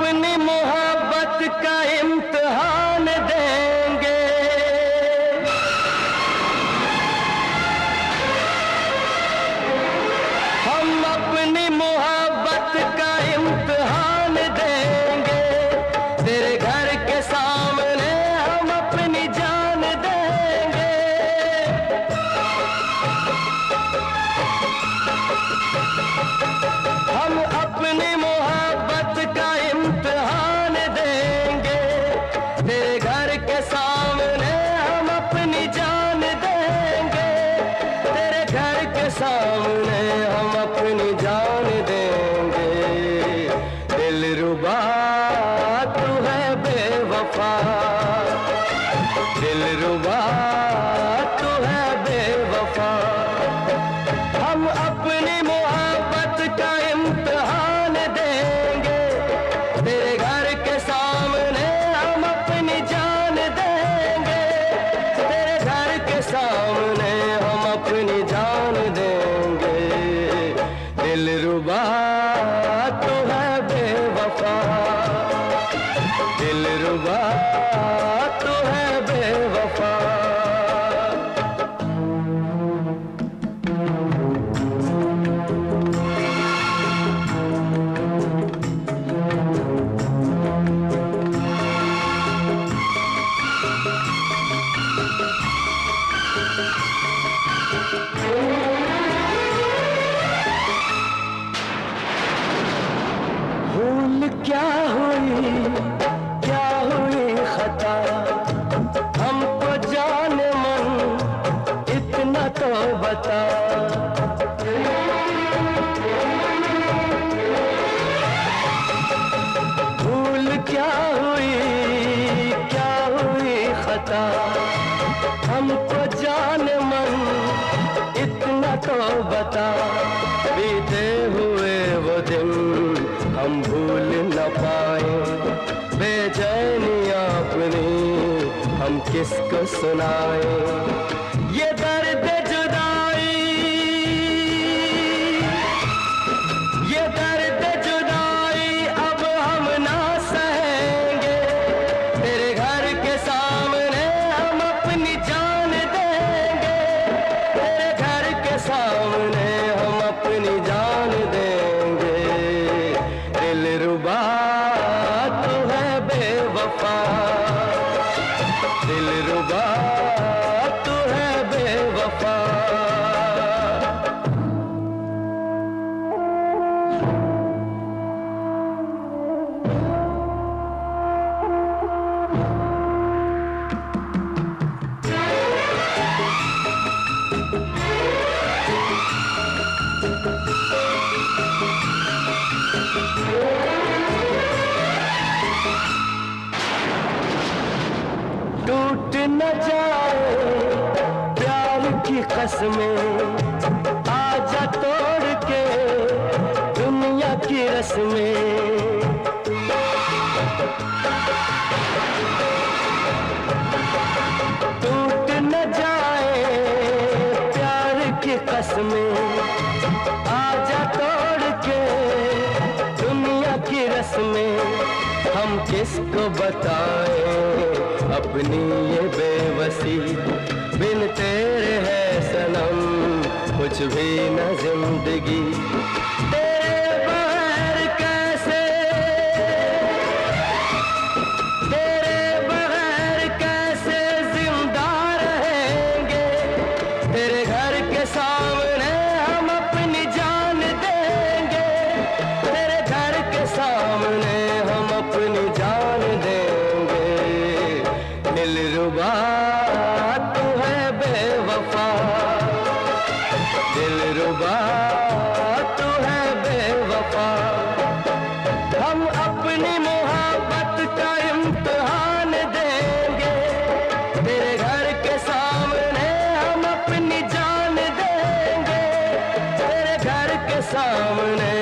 अपनी मोहब्बत का इम्तिहान देंगे। हम अपनी मोहब्बत का इम्तिहान देंगे। तेरे घर के सामने हम अपनी जान देंगे। हम अपनी मोहब्बत का इम्तिहान देंगे। तेरे घर के सामने हम अपनी जान देंगे। तेरे घर के सामने हम अपनी जान देंगे। दिलरुबा तू है बेवफा, दिलरुबा तू है बेवफा। हम अपनी मोहब्बत का इम्तिहान देंगे। तेरे घर के सामने हम अपनी जान देंगे। तेरे घर के सामने हम अपनी जान देंगे। दिलरुबा तू है बेवफा, दिलरुबा तू है बेवफा। भूल क्या हुई खता, हमको जाने मन इतना तो बता। भूल क्या हुई खता, हमको जाने मन इतना तो बता। बीते हुए वो दिन हम भूल न पाए, बेचैनियां अपनी हम किसको सुनाए। ये दर्द जुदाई, ये दर्द जुदाई अब हम ना सहेंगे। तेरे घर के सामने हम अपनी जान देंगे। तेरे घर के सामने हम अपनी जान देंगे। दिलरुबा तू है बेवफा, दिलरुबा तू है बेवफा। टूट न जाए प्यार की कसमें, आजा तोड़ के दुनिया की रस्में। टूट न जाए प्यार की कसमें, आजा तोड़ के दुनिया की रस्में। हम किसको बताएं अपनी ये बेबसी, बिन तेरे है सनम कुछ भी न जिंदगी। तेरे बगैर कैसे, तेरे बगैर कैसे जिंदा रहेंगे। तेरे घर के सामने हम अपनी जान देंगे। तेरे घर के सामने हम अपनी जान देंगे। दिलरुबा तू है बेवफा, दिलरुबा तू है बेवफा। हम अपनी मोहब्बत का इम्तिहान देंगे। तेरे घर के सामने हम अपनी जान देंगे। तेरे घर के सामने